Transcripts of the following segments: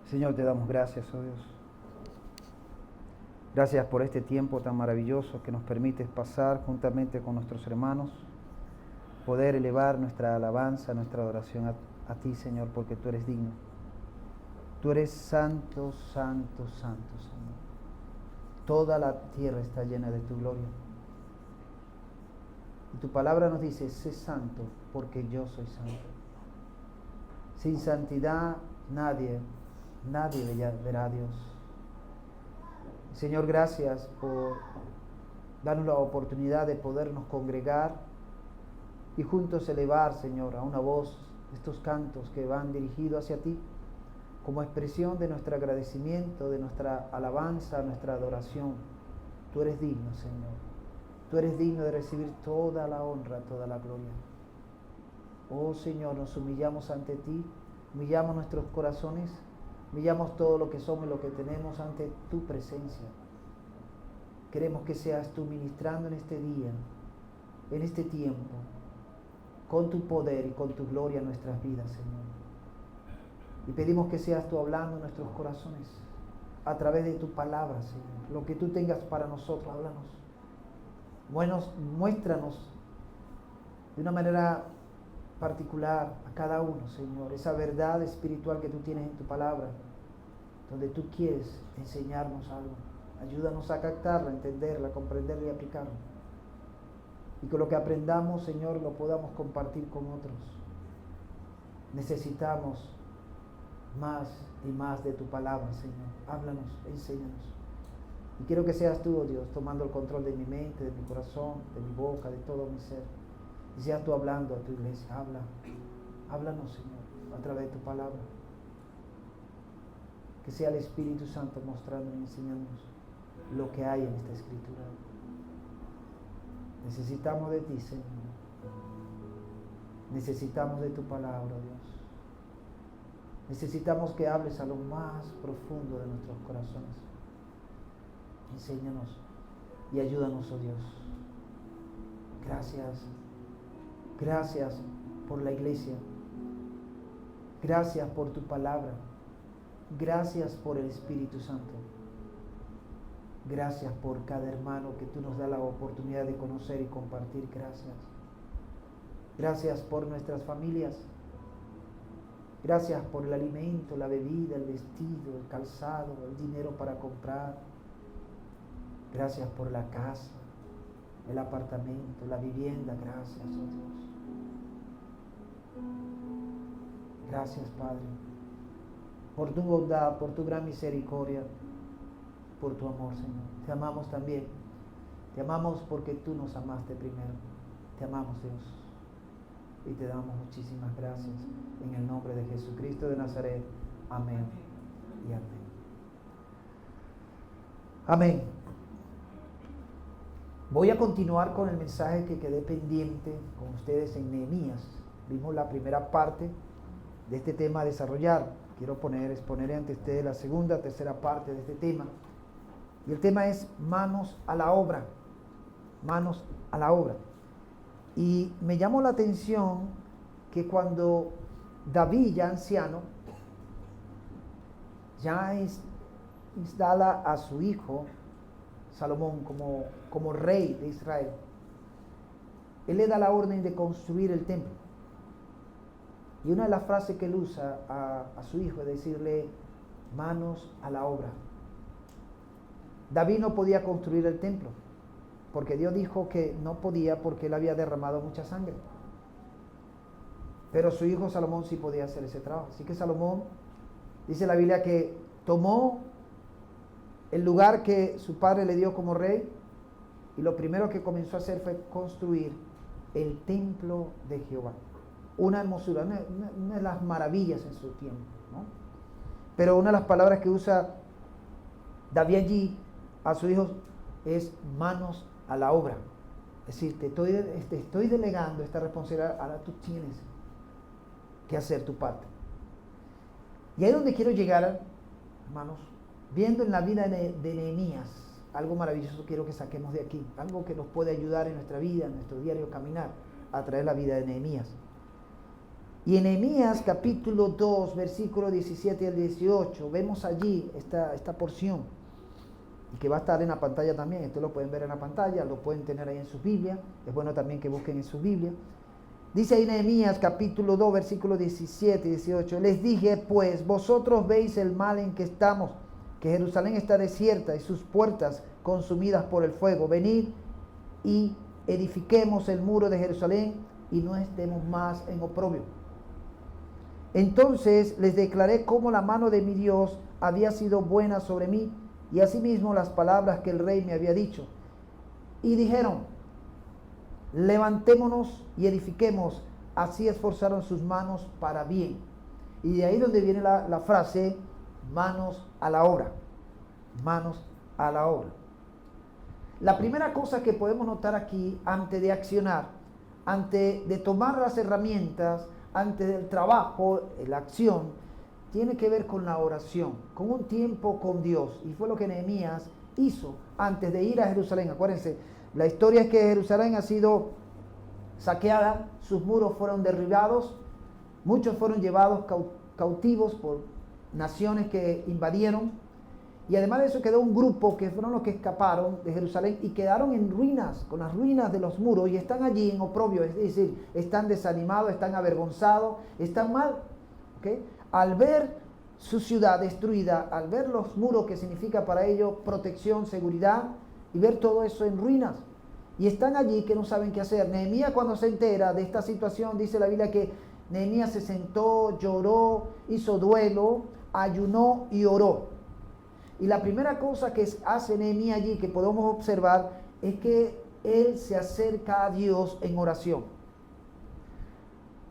Señor, te damos gracias, oh Dios. Gracias por este tiempo tan maravilloso que nos permites pasar juntamente con nuestros hermanos, poder elevar nuestra alabanza, nuestra adoración a ti, Señor, porque tú eres digno. Tú eres santo, santo, santo, Señor. Toda la tierra está llena de tu gloria. Y tu palabra nos dice, sé santo, porque yo soy santo. Sin santidad nadie verá a Dios. Señor, gracias por darnos la oportunidad de podernos congregar y juntos elevar, Señor, a una voz estos cantos que van dirigidos hacia ti, como expresión de nuestro agradecimiento, de nuestra alabanza, nuestra adoración. Tú eres digno, Señor. Tú eres digno de recibir toda la honra, toda la gloria. Oh Señor, nos humillamos ante ti, humillamos nuestros corazones, humillamos todo lo que somos y lo que tenemos ante tu presencia. Queremos que seas tú ministrando en este día, en este tiempo, con tu poder y con tu gloria en nuestras vidas, Señor. Y pedimos que seas tú hablando en nuestros corazones, a través de tu palabra, Señor. Lo que tú tengas para nosotros, háblanos. Muéstranos de una manera particular a cada uno, Señor, esa verdad espiritual que tú tienes en tu palabra, donde tú quieres enseñarnos algo. Ayúdanos a captarla, a entenderla, a comprenderla y aplicarla. Y que lo que aprendamos, Señor, lo podamos compartir con otros. Necesitamos más y más de tu palabra, Señor. Háblanos, enséñanos. Y quiero que seas tú, oh Dios, tomando el control de mi mente, de mi corazón, de mi boca, de todo mi ser. Y seas tú hablando a tu iglesia. Háblanos, Señor, a través de tu palabra. Que sea el Espíritu Santo mostrándonos y enseñándonos lo que hay en esta Escritura. Necesitamos de ti, Señor. Necesitamos de tu palabra, Dios. Necesitamos que hables a lo más profundo de nuestros corazones. Enséñanos y ayúdanos, oh Dios. Gracias. Gracias por la iglesia. Gracias por tu palabra. Gracias por el Espíritu Santo. Gracias por cada hermano que tú nos das la oportunidad de conocer y compartir. Gracias. Gracias por nuestras familias. Gracias por el alimento, la bebida, el vestido, el calzado, el dinero para comprar. Gracias por la casa, el apartamento, la vivienda. Gracias, oh Dios. Gracias, Padre, por tu bondad, por tu gran misericordia, por tu amor, Señor. Te amamos también. Te amamos porque tú nos amaste primero. Te amamos, Dios. Y te damos muchísimas gracias. En el nombre de Jesucristo de Nazaret. Amén y amén. Amén. Voy a continuar con el mensaje que quedé pendiente con ustedes en Nehemías. Vimos la primera parte de este tema a desarrollar. Quiero exponer ante ustedes la segunda, tercera parte de este tema. Y el tema es manos a la obra. Manos a la obra. Y me llamó la atención que cuando David, ya anciano, ya instala a su hijo Salomón como rey de Israel, él le da la orden de construir el templo. Y una de las frases que él usa a su hijo es decirle, manos a la obra. David no podía construir el templo, porque Dios dijo que no podía porque él había derramado mucha sangre. Pero su hijo Salomón sí podía hacer ese trabajo. Así que Salomón, dice la Biblia, que tomó el lugar que su padre le dio como rey, y lo primero que comenzó a hacer fue construir el templo de Jehová. Una hermosura, una de las maravillas en su tiempo, ¿no? Pero una de las palabras que usa David allí a su hijo es manos a la obra. Es decir, te estoy delegando esta responsabilidad, ahora tú tienes que hacer tu parte. Y ahí es donde quiero llegar, hermanos, viendo en la vida de Nehemías, algo maravilloso quiero que saquemos de aquí, algo que nos puede ayudar en nuestra vida, en nuestro diario caminar, a través de la vida de Nehemías. Y en Nehemías capítulo 2, versículo 17 al 18, vemos allí esta porción, y que va a estar en la pantalla también. Esto lo pueden ver en la pantalla, lo pueden tener ahí en su Biblia. Es bueno también que busquen en su Biblia. Dice ahí Nehemías capítulo 2, versículo 17 y 18. Les dije, pues, vosotros veis el mal en que estamos, que Jerusalén está desierta y sus puertas consumidas por el fuego. Venid y edifiquemos el muro de Jerusalén y no estemos más en oprobio. Entonces les declaré cómo la mano de mi Dios había sido buena sobre mí, y asimismo las palabras que el rey me había dicho. Y dijeron, levantémonos y edifiquemos. Así esforzaron sus manos para bien. Y de ahí donde viene la frase, manos a la obra. Manos a la obra. La primera cosa que podemos notar aquí, antes de accionar, antes de tomar las herramientas, antes del trabajo, la acción, tiene que ver con la oración, con un tiempo con Dios. Y fue lo que Nehemías hizo antes de ir a Jerusalén. Acuérdense, la historia es que Jerusalén ha sido saqueada, sus muros fueron derribados, muchos fueron llevados cautivos por naciones que invadieron. Y además de eso quedó un grupo que fueron los que escaparon de Jerusalén y quedaron en ruinas, con las ruinas de los muros, y están allí en oprobio, es decir, están desanimados, están avergonzados, están mal. ¿Okay? Al ver su ciudad destruida, al ver los muros que significa para ellos protección, seguridad, y ver todo eso en ruinas, y están allí que no saben qué hacer. Nehemías, cuando se entera de esta situación, dice la Biblia que Nehemías se sentó, lloró, hizo duelo, ayunó y oró. Y la primera cosa que hace Nehemías allí, que podemos observar, es que él se acerca a Dios en oración.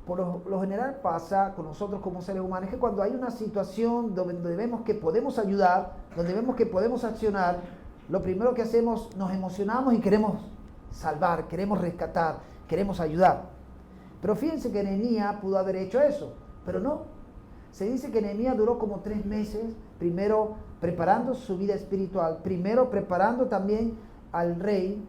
Por lo general pasa con nosotros como seres humanos, es que cuando hay una situación donde vemos que podemos ayudar, donde vemos que podemos accionar, lo primero que hacemos, nos emocionamos y queremos salvar, queremos rescatar, queremos ayudar. Pero fíjense que Nehemías pudo haber hecho eso, pero no. Se dice que Nehemías duró como 3 meses, primero preparando su vida espiritual, primero preparando también al rey,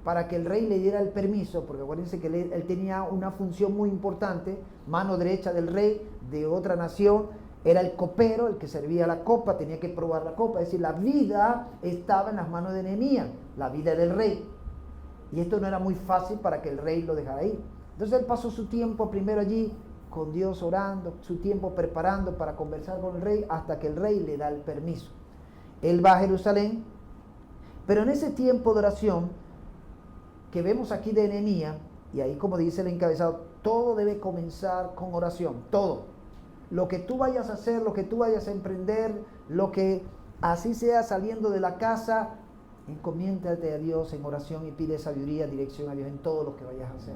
para que el rey le diera el permiso, porque acuérdense que él tenía una función muy importante, mano derecha del rey de otra nación, era el copero, el que servía la copa, tenía que probar la copa, es decir, la vida estaba en las manos de Nehemías, la vida del rey, y esto no era muy fácil para que el rey lo dejara ir. Entonces él pasó su tiempo primero allí, con Dios orando, su tiempo preparando para conversar con el rey, hasta que el rey le da el permiso. Él va a Jerusalén, pero en ese tiempo de oración, que vemos aquí de Nehemías, y ahí como dice el encabezado, todo debe comenzar con oración, todo. Lo que tú vayas a hacer, lo que tú vayas a emprender, lo que así sea saliendo de la casa, encomiéndate a Dios en oración y pide sabiduría, dirección a Dios en todo lo que vayas a hacer.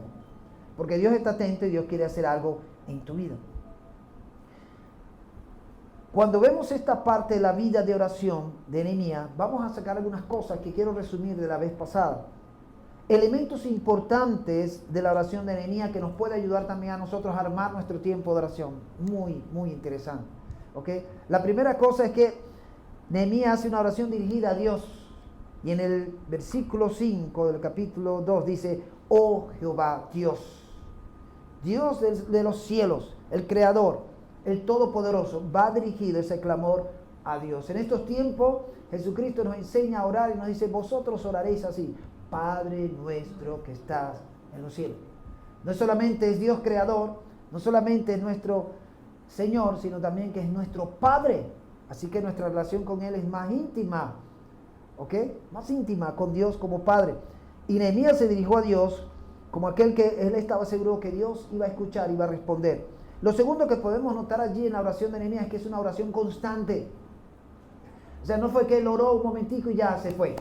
Porque Dios está atento y Dios quiere hacer algo en tu vida. Cuando vemos esta parte de la vida de oración de Nehemías, vamos a sacar algunas cosas que quiero resumir de la vez pasada. Elementos importantes de la oración de Nehemías que nos puede ayudar también a nosotros a armar nuestro tiempo de oración. Muy, muy interesante. ¿Okay? La primera cosa es que Nehemías hace una oración dirigida a Dios. Y en el versículo 5 del capítulo 2 dice, oh Jehová, Dios, Dios de los cielos, el Creador, el Todopoderoso, va dirigido ese clamor a Dios. En estos tiempos, Jesucristo nos enseña a orar y nos dice, vosotros oraréis así. Padre nuestro que estás en los cielos. No solamente es Dios creador, no solamente es nuestro Señor, sino también que es nuestro Padre. Así que nuestra relación con Él es más íntima, ¿ok? Más íntima con Dios como Padre. Y Nehemías se dirigió a Dios como aquel que él estaba seguro que Dios iba a escuchar, iba a responder. Lo segundo que podemos notar allí en la oración de Nehemías es que es una oración constante. O sea, no fue que él oró un momentico y ya se fue.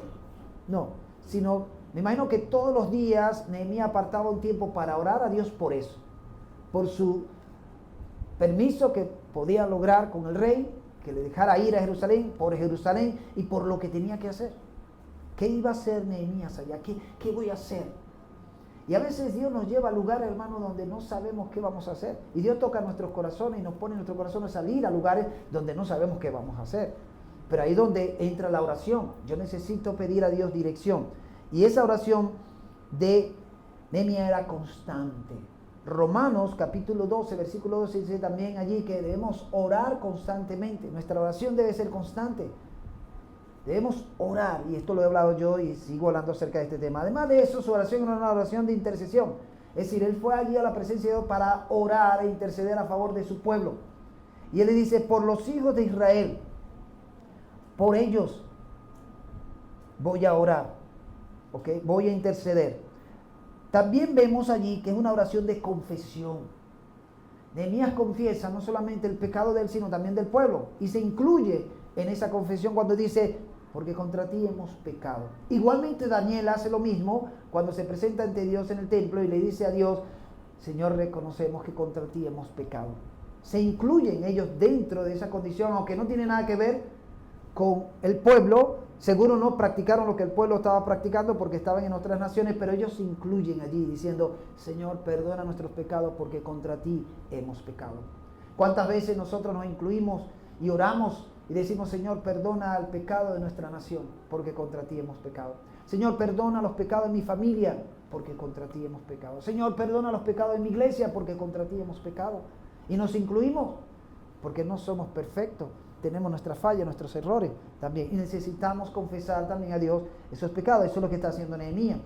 No, sino me imagino que todos los días Nehemías apartaba un tiempo para orar a Dios por eso, por su permiso que podía lograr con el rey, que le dejara ir a Jerusalén, por Jerusalén y por lo que tenía que hacer. ¿Qué iba a hacer Nehemías allá? ¿Qué voy a hacer? Y a veces Dios nos lleva a lugares, hermanos, donde no sabemos qué vamos a hacer. Y Dios toca nuestros corazones y nos pone en nuestros corazones a salir a lugares donde no sabemos qué vamos a hacer. Pero ahí es donde entra la oración. Yo necesito pedir a Dios dirección. Y esa oración de Nehemías era constante. Romanos capítulo 12, versículo 12 dice también allí que debemos orar constantemente. Nuestra oración debe ser constante. Debemos orar, y esto lo he hablado yo y sigo hablando acerca de este tema. Además de eso, su oración era una oración de intercesión. Es decir, él fue allí a la presencia de Dios para orar e interceder a favor de su pueblo. Y él le dice, por los hijos de Israel, por ellos voy a orar, ¿ok? Voy a interceder. También vemos allí que es una oración de confesión. Nehemías confiesa no solamente el pecado de él, sino también del pueblo. Y se incluye en esa confesión cuando dice, porque contra ti hemos pecado. Igualmente Daniel hace lo mismo cuando se presenta ante Dios en el templo y le dice a Dios, Señor, reconocemos que contra ti hemos pecado. Se incluyen ellos dentro de esa condición, aunque no tiene nada que ver con el pueblo. Seguro no practicaron lo que el pueblo estaba practicando porque estaban en otras naciones, pero ellos se incluyen allí diciendo, Señor, perdona nuestros pecados porque contra ti hemos pecado. ¿Cuántas veces nosotros nos incluimos y oramos y decimos, Señor, perdona el pecado de nuestra nación porque contra ti hemos pecado? Señor, perdona los pecados de mi familia porque contra ti hemos pecado. Señor, perdona los pecados de mi iglesia porque contra ti hemos pecado. Y nos incluimos porque no somos perfectos. Tenemos nuestras fallas, nuestros errores también. Y necesitamos confesar también a Dios esos pecados. Eso es lo que está haciendo Nehemías.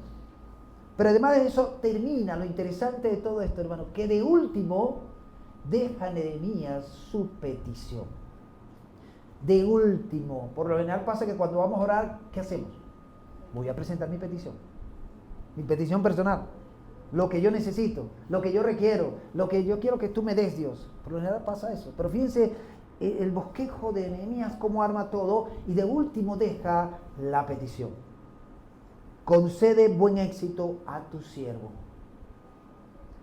Pero además de eso, termina lo interesante de todo esto, hermano, que de último deja Nehemías su petición. De último. Por lo general pasa que cuando vamos a orar, ¿qué hacemos? Voy a presentar mi petición personal. Lo que yo necesito, lo que yo requiero, lo que yo quiero que tú me des, Dios. Por lo general pasa eso. Pero fíjense el bosquejo de Nehemías, cómo arma todo, y de último deja la petición. Concede buen éxito a tu siervo.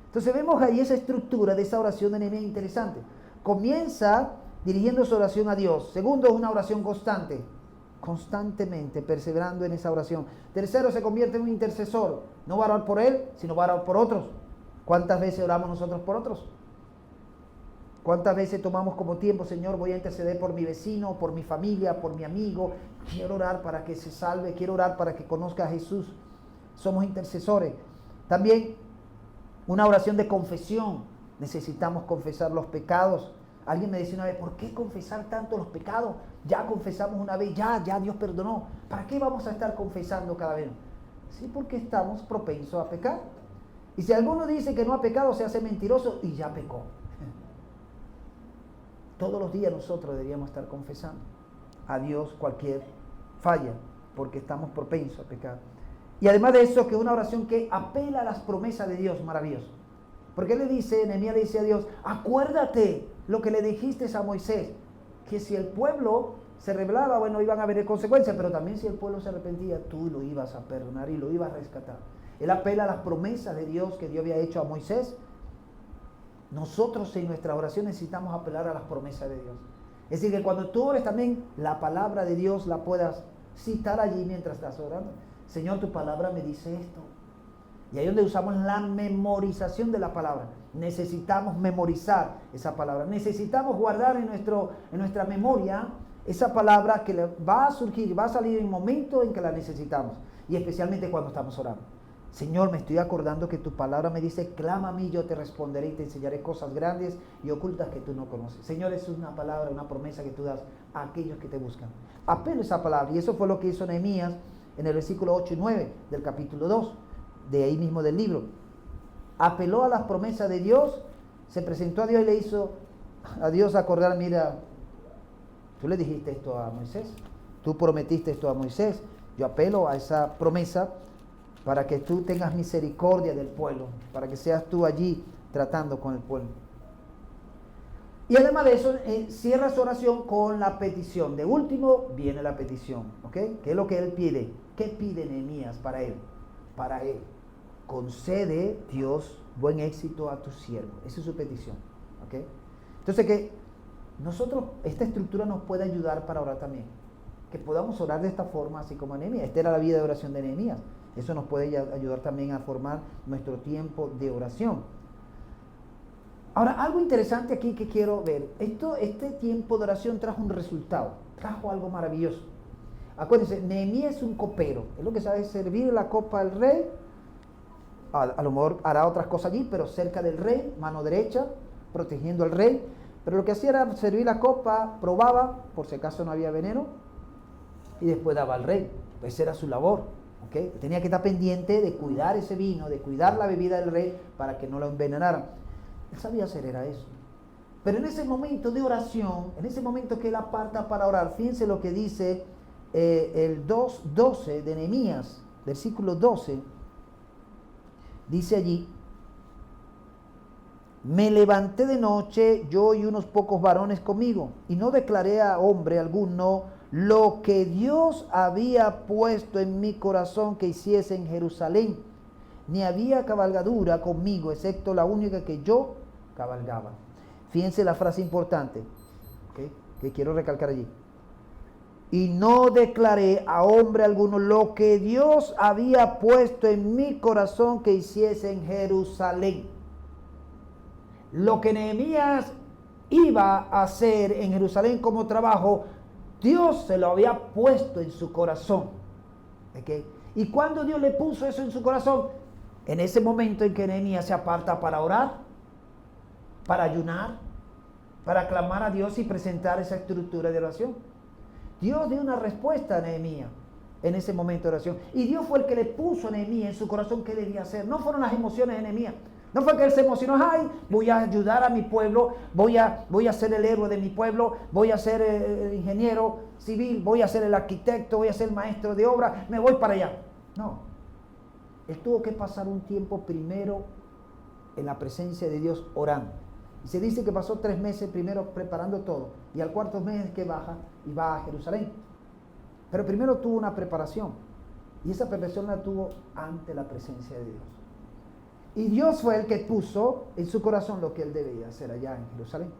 Entonces vemos ahí esa estructura de esa oración de Nehemías interesante. Comienza dirigiendo su oración a Dios. Segundo, es una oración constante. Constantemente perseverando en esa oración. Tercero, se convierte en un intercesor. No va a orar por él, sino va a orar por otros. ¿Cuántas veces oramos nosotros por otros? ¿Cuántas veces tomamos como tiempo, Señor, voy a interceder por mi vecino, por mi familia, por mi amigo? Quiero orar para que se salve, quiero orar para que conozca a Jesús. Somos intercesores. También una oración de confesión. Necesitamos confesar los pecados. Alguien me decía una vez, ¿por qué confesar tanto los pecados? Ya confesamos una vez, ya Dios perdonó. ¿Para qué vamos a estar confesando cada vez? Sí, porque estamos propensos a pecar. Y si alguno dice que no ha pecado, se hace mentiroso y ya pecó. Todos los días nosotros deberíamos estar confesando a Dios cualquier falla, porque estamos propensos a pecar. Y además de eso, que una oración que apela a las promesas de Dios, maravilloso. Porque Nehemías le dice a Dios, acuérdate lo que le dijiste a Moisés, que si el pueblo se rebelaba, bueno, iban a haber consecuencias, pero también si el pueblo se arrepentía, tú lo ibas a perdonar y lo ibas a rescatar. Él apela a las promesas de Dios que Dios había hecho a Moisés. Nosotros en nuestra oración necesitamos apelar a las promesas de Dios. Es decir, que cuando tú ores también, la palabra de Dios la puedas citar allí mientras estás orando. Señor, tu palabra me dice esto. Y ahí es donde usamos la memorización de la palabra. Necesitamos memorizar esa palabra. Necesitamos guardar en nuestra memoria esa palabra que va a surgir, va a salir en el momento en que la necesitamos. Y especialmente cuando estamos orando. Señor, me estoy acordando que tu palabra me dice, clama a mí, yo te responderé y te enseñaré cosas grandes y ocultas que tú no conoces. Señor, eso es una palabra, una promesa que tú das a aquellos que te buscan. Apelo esa palabra. Y eso fue lo que hizo Nehemías en el versículo 8 y 9 del capítulo 2, de ahí mismo del libro. Apeló a las promesas de Dios, se presentó a Dios y le hizo a Dios acordar, mira, tú le dijiste esto a Moisés, tú prometiste esto a Moisés, yo apelo a esa promesa para que tú tengas misericordia del pueblo, para que seas tú allí tratando con el pueblo. Y además de eso, cierra su oración con la petición. De último viene la petición, ¿ok? ¿Qué es lo que él pide? ¿Qué pide Nehemías para él? Para él. Concede, Dios, buen éxito a tu siervo. Esa es su petición, ¿ok? Entonces que nosotros, esta estructura nos puede ayudar para orar también. Que podamos orar de esta forma, así como Nehemías. Esta era la vida de oración de Nehemías. Eso nos puede ayudar también a formar nuestro tiempo de oración. Ahora, algo interesante aquí que quiero ver. Este tiempo de oración trajo un resultado. Trajo algo maravilloso. Acuérdense, Nehemías es un copero. Es lo que sabe servir la copa al rey A lo mejor hará otras cosas allí, pero cerca del rey, mano derecha, protegiendo al rey. Pero lo que hacía era servir la copa, probaba, por si acaso no había veneno, y después daba al rey. Esa era su labor. ¿Okay? Tenía que estar pendiente de cuidar ese vino, de cuidar la bebida del rey para que no lo envenenaran. Él sabía hacer era eso. Pero en ese momento de oración, en ese momento que él aparta para orar, fíjense lo que dice el 2:12 de Nehemías, versículo 12, dice allí: me levanté de noche, yo y unos pocos varones conmigo, y no declaré a hombre alguno lo que Dios había puesto en mi corazón que hiciese en Jerusalén, ni había cabalgadura conmigo, excepto la única que yo cabalgaba. Fíjense la frase importante, ¿okay?, que quiero recalcar allí. Y no declaré a hombre alguno lo que Dios había puesto en mi corazón que hiciese en Jerusalén. Lo que Nehemías iba a hacer en Jerusalén como trabajo, Dios se lo había puesto en su corazón. ¿Okay? Y cuando Dios le puso eso en su corazón, en ese momento en que Nehemías se aparta para orar, para ayunar, para clamar a Dios y presentar esa estructura de oración, Dios dio una respuesta a Nehemías en ese momento de oración. Y Dios fue el que le puso a Nehemías en su corazón qué debía hacer. No fueron las emociones de Nehemías. No fue que él se emocionó, ay, voy a ayudar a mi pueblo, voy a ser el héroe de mi pueblo, voy a ser el ingeniero civil, voy a ser el arquitecto, voy a ser el maestro de obra, me voy para allá. No. Él tuvo que pasar un tiempo primero en la presencia de Dios orando. Y se dice que pasó 3 meses primero preparando todo. Y al 4.º mes que baja y va a Jerusalén. Pero primero tuvo una preparación. Y esa preparación la tuvo ante la presencia de Dios. Y Dios fue el que puso en su corazón lo que él debía hacer allá en Jerusalén.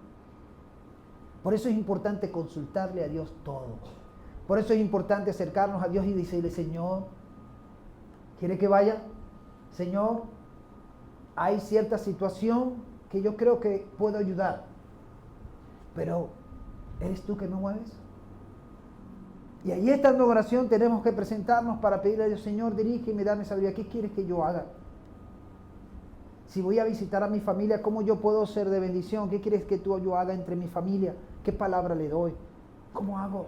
Por eso es importante consultarle a Dios todo. Por eso es importante acercarnos a Dios y decirle: Señor, ¿quiere que vaya? Señor, hay cierta situación que yo creo que puedo ayudar, pero ¿eres tú que me mueves? Y ahí estando en oración tenemos que presentarnos para pedirle a Dios: Señor, dirígeme, dame sabiduría, ¿qué quieres que yo haga? Si voy a visitar a mi familia, ¿cómo yo puedo ser de bendición? ¿Qué quieres que yo haga entre mi familia? ¿Qué palabra le doy? ¿Cómo hago?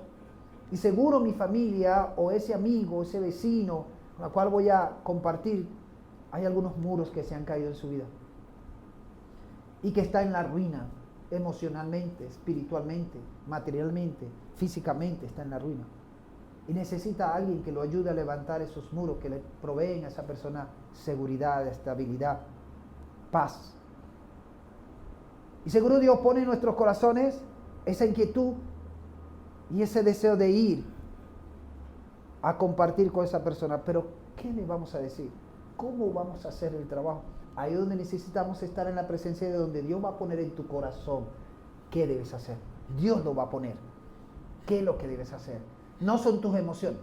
Y seguro mi familia o ese amigo, ese vecino con el cual voy a compartir, hay algunos muros que se han caído en su vida y que está en la ruina emocionalmente, espiritualmente, materialmente, físicamente, está en la ruina. Y necesita a alguien que lo ayude a levantar esos muros, que le proveen a esa persona seguridad, estabilidad, paz. Y seguro Dios pone en nuestros corazones esa inquietud y ese deseo de ir a compartir con esa persona. Pero ¿qué le vamos a decir? ¿Cómo vamos a hacer el trabajo? Ahí es donde necesitamos estar en la presencia de donde Dios va a poner en tu corazón qué debes hacer. Dios lo va a poner. ¿Qué es lo que debes hacer? No son tus emociones.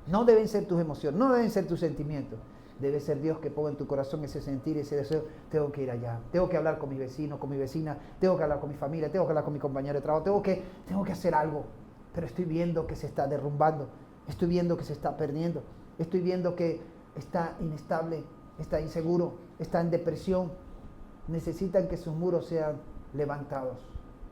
No deben ser tus emociones, no deben ser tus sentimientos. Debe ser Dios que ponga en tu corazón ese sentir, ese deseo. Tengo que ir allá, tengo que hablar con mis vecinos, con mi vecina, tengo que hablar con mi familia, tengo que hablar con mi compañero de trabajo, tengo que hacer algo. Pero estoy viendo que se está derrumbando, estoy viendo que se está perdiendo, estoy viendo que está inestable, está inseguro, está en depresión. Necesitan que sus muros sean levantados.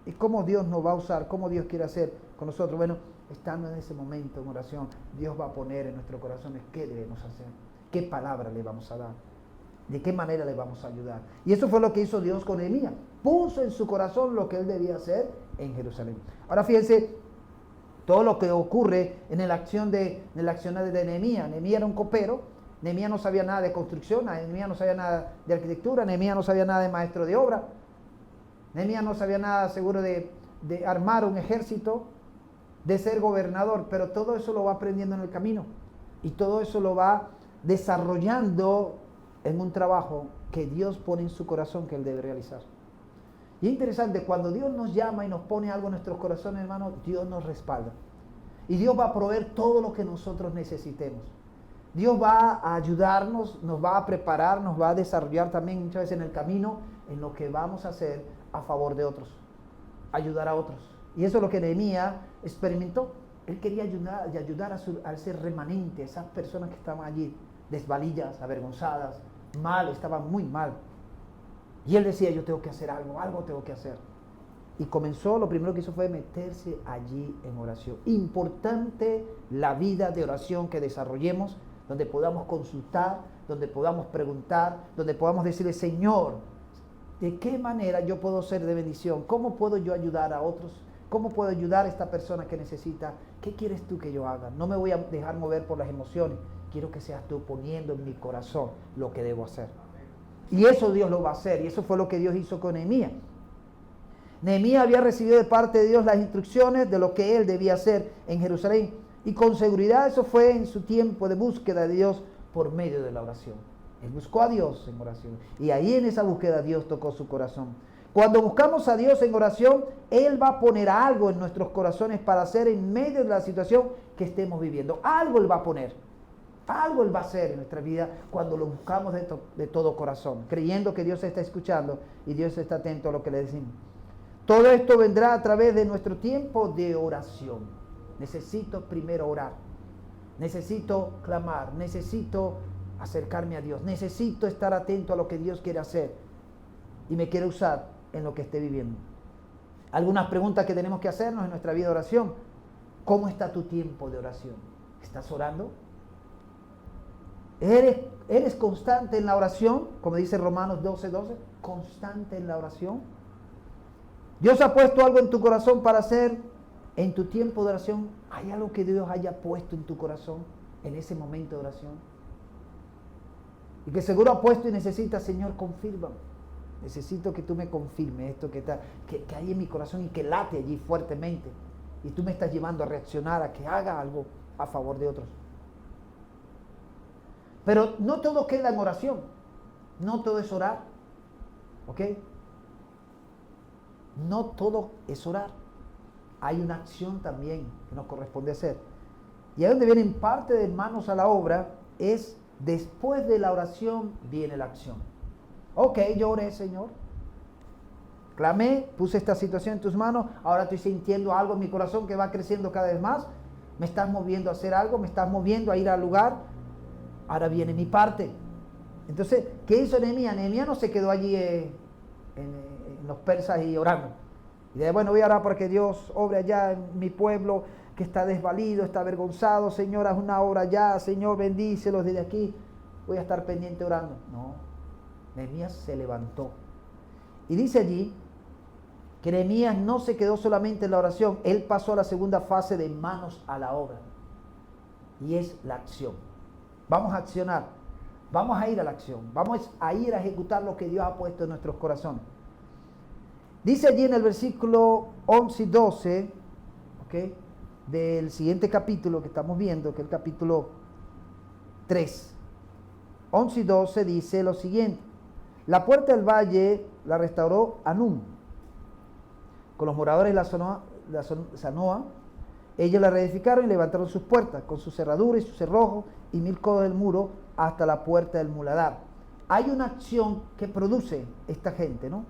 ¿Y cómo Dios nos va a usar? ¿Cómo Dios quiere hacer con nosotros? Bueno, estando en ese momento en oración, Dios va a poner en nuestros corazones qué debemos hacer, qué palabra le vamos a dar, de qué manera le vamos a ayudar. Y eso fue lo que hizo Dios con Nehemías. Puso en su corazón lo que él debía hacer en Jerusalén. Ahora fíjense todo lo que ocurre en el accionar de Nehemías. Nehemías era un copero. Nehemías no sabía nada de construcción, Nehemías no sabía nada de arquitectura, Nehemías no sabía nada de maestro de obra, Nehemías no sabía nada seguro de armar un ejército, de ser gobernador, pero todo eso lo va aprendiendo en el camino y todo eso lo va desarrollando en un trabajo que Dios pone en su corazón que él debe realizar. Y es interesante, cuando Dios nos llama y nos pone algo en nuestros corazones, hermanos, Dios nos respalda. Y Dios va a proveer todo lo que nosotros necesitemos. Dios va a ayudarnos, nos va a preparar, nos va a desarrollar también muchas veces en el camino en lo que vamos a hacer a favor de otros, ayudar a otros. Y eso es lo que Nehemías experimentó. Él quería ayudar a ese remanente, a esas personas que estaban allí, desvalidas, avergonzadas, mal, estaban muy mal. Y él decía, yo tengo que hacer algo, algo tengo que hacer. Y comenzó, lo primero que hizo fue meterse allí en oración. Importante la vida de oración que desarrollemos, donde podamos consultar, donde podamos preguntar, donde podamos decirle, Señor, ¿de qué manera yo puedo ser de bendición? ¿Cómo puedo yo ayudar a otros? ¿Cómo puedo ayudar a esta persona que necesita? ¿Qué quieres tú que yo haga? No me voy a dejar mover por las emociones. Quiero que seas tú poniendo en mi corazón lo que debo hacer. Y eso Dios lo va a hacer. Y eso fue lo que Dios hizo con Nehemías. Nehemías había recibido de parte de Dios las instrucciones de lo que él debía hacer en Jerusalén. Y con seguridad eso fue en su tiempo de búsqueda de Dios por medio de la oración. Él buscó a Dios en oración. Y ahí en esa búsqueda Dios tocó su corazón. Cuando buscamos a Dios en oración, Él va a poner algo en nuestros corazones para hacer en medio de la situación que estemos viviendo. Algo Él va a poner. Algo Él va a hacer en nuestra vida cuando lo buscamos de todo corazón, creyendo que Dios está escuchando y Dios está atento a lo que le decimos. Todo esto vendrá a través de nuestro tiempo de oración. Necesito primero orar. Necesito clamar. Necesito acercarme a Dios. Necesito estar atento a lo que Dios quiere hacer y me quiere usar en lo que esté viviendo. Algunas preguntas que tenemos que hacernos en nuestra vida de oración. ¿Cómo está tu tiempo de oración? ¿Estás orando? ¿Eres constante en la oración? Como dice Romanos 12:12. ¿Constante en la oración? ¿Dios ha puesto algo en tu corazón para hacer en tu tiempo de oración? ¿Hay algo que Dios haya puesto en tu corazón en ese momento de oración? Y que seguro ha puesto y necesita, Señor, confírmame. Necesito que tú me confirmes esto que hay en mi corazón y que late allí fuertemente. Y tú me estás llevando a reaccionar, a que haga algo a favor de otros. Pero no todo queda en oración. No todo es orar. ¿Ok? No todo es orar. Hay una acción también que nos corresponde hacer. Y ahí donde vienen parte de manos a la obra es después de la oración viene la acción. Ok, yo oré, Señor. Clamé, puse esta situación en tus manos. Ahora estoy sintiendo algo en mi corazón que va creciendo cada vez más. Me estás moviendo a hacer algo, me estás moviendo a ir al lugar. Ahora viene mi parte. Entonces, ¿qué hizo Nehemías? Nehemías no se quedó allí en los persas y orando. Y de bueno, voy a orar para que Dios obre allá en mi pueblo que está desvalido, está avergonzado. Señor, haz una obra allá. Señor, bendícelos desde aquí. Voy a estar pendiente orando. No. Nehemías se levantó. Y dice allí que Nehemías no se quedó solamente en la oración. Él pasó a la segunda fase de manos a la obra. Y es la acción. Vamos a accionar. Vamos a ir a la acción. Vamos a ir a ejecutar lo que Dios ha puesto en nuestros corazones. Dice allí en el versículo 11 y 12, ¿okay?, del siguiente capítulo que estamos viendo, que es el capítulo 3. 11 y 12 dice lo siguiente. La puerta del valle la restauró Anún, con los moradores de la Zanoa. Ellos la reedificaron y levantaron sus puertas, con sus cerraduras y sus cerrojos y 1000 codos del muro hasta la puerta del muladar. Hay una acción que produce esta gente, ¿no?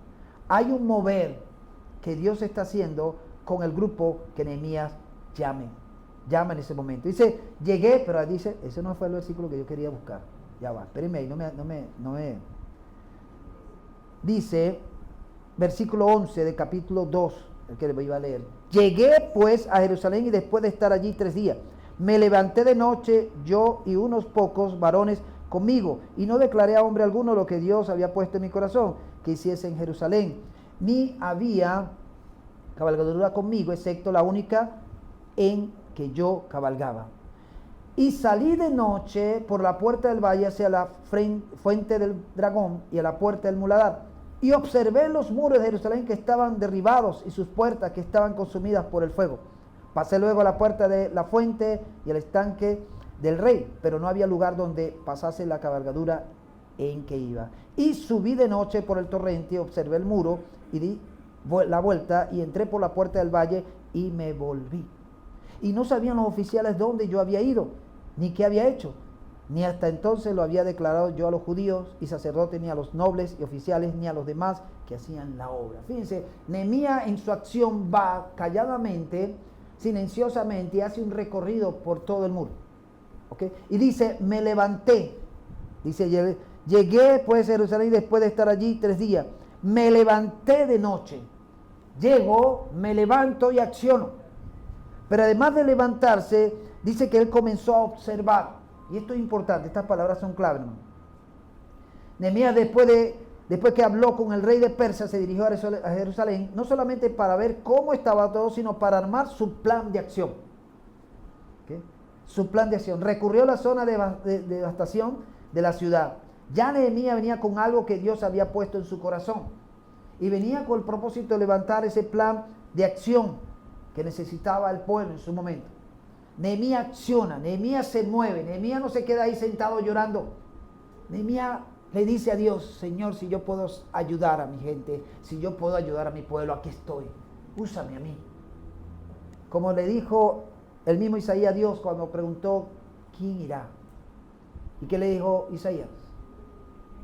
Hay un mover que Dios está haciendo con el grupo que Nehemías llama en ese momento. Dice, llegué, pero dice, ese no fue el versículo que yo quería buscar. Ya va, espérenme ahí, no me. Dice, versículo 11 del capítulo 2, el que le iba a leer. Llegué pues a Jerusalén y después de estar allí 3 días, me levanté de noche, yo y unos pocos varones conmigo, y no declaré a hombre alguno lo que Dios había puesto en mi corazón que hiciese en Jerusalén, ni había cabalgadura conmigo, excepto la única en que yo cabalgaba. Y salí de noche por la puerta del valle hacia la fuente del dragón y a la puerta del muladar, y observé los muros de Jerusalén que estaban derribados y sus puertas que estaban consumidas por el fuego. Pasé luego a la puerta de la fuente y al estanque del rey, pero no había lugar donde pasase la cabalgadura en que iba. Y subí de noche por el torrente, observé el muro y di la vuelta y entré por la puerta del valle y me volví. Y no sabían los oficiales dónde yo había ido, ni qué había hecho, ni hasta entonces lo había declarado yo a los judíos y sacerdotes, ni a los nobles y oficiales, ni a los demás que hacían la obra. Fíjense, Nehemías en su acción va calladamente, silenciosamente, y hace un recorrido por todo el muro. ¿Okay? Y dice, me levanté. Dice, llegué pues a Jerusalén después de estar allí 3 días. Me levanté de noche. Llego, me levanto y acciono. Pero además de levantarse, dice que él comenzó a observar. Y esto es importante, estas palabras son claves, hermano. Nehemías después que habló con el rey de Persia, se dirigió a Jerusalén, no solamente para ver cómo estaba todo, sino para armar su plan de acción. ¿Okay? Su plan de acción. Recurrió a la zona de devastación de la ciudad. Ya Nehemías venía con algo que Dios había puesto en su corazón. Y venía con el propósito de levantar ese plan de acción que necesitaba el pueblo en su momento. Nehemías acciona, Nehemías se mueve, Nehemías no se queda ahí sentado llorando. Nehemías le dice a Dios, Señor, si yo puedo ayudar a mi gente, si yo puedo ayudar a mi pueblo, aquí estoy, úsame a mí. Como le dijo el mismo Isaías a Dios cuando preguntó, ¿quién irá? ¿Y qué le dijo Isaías?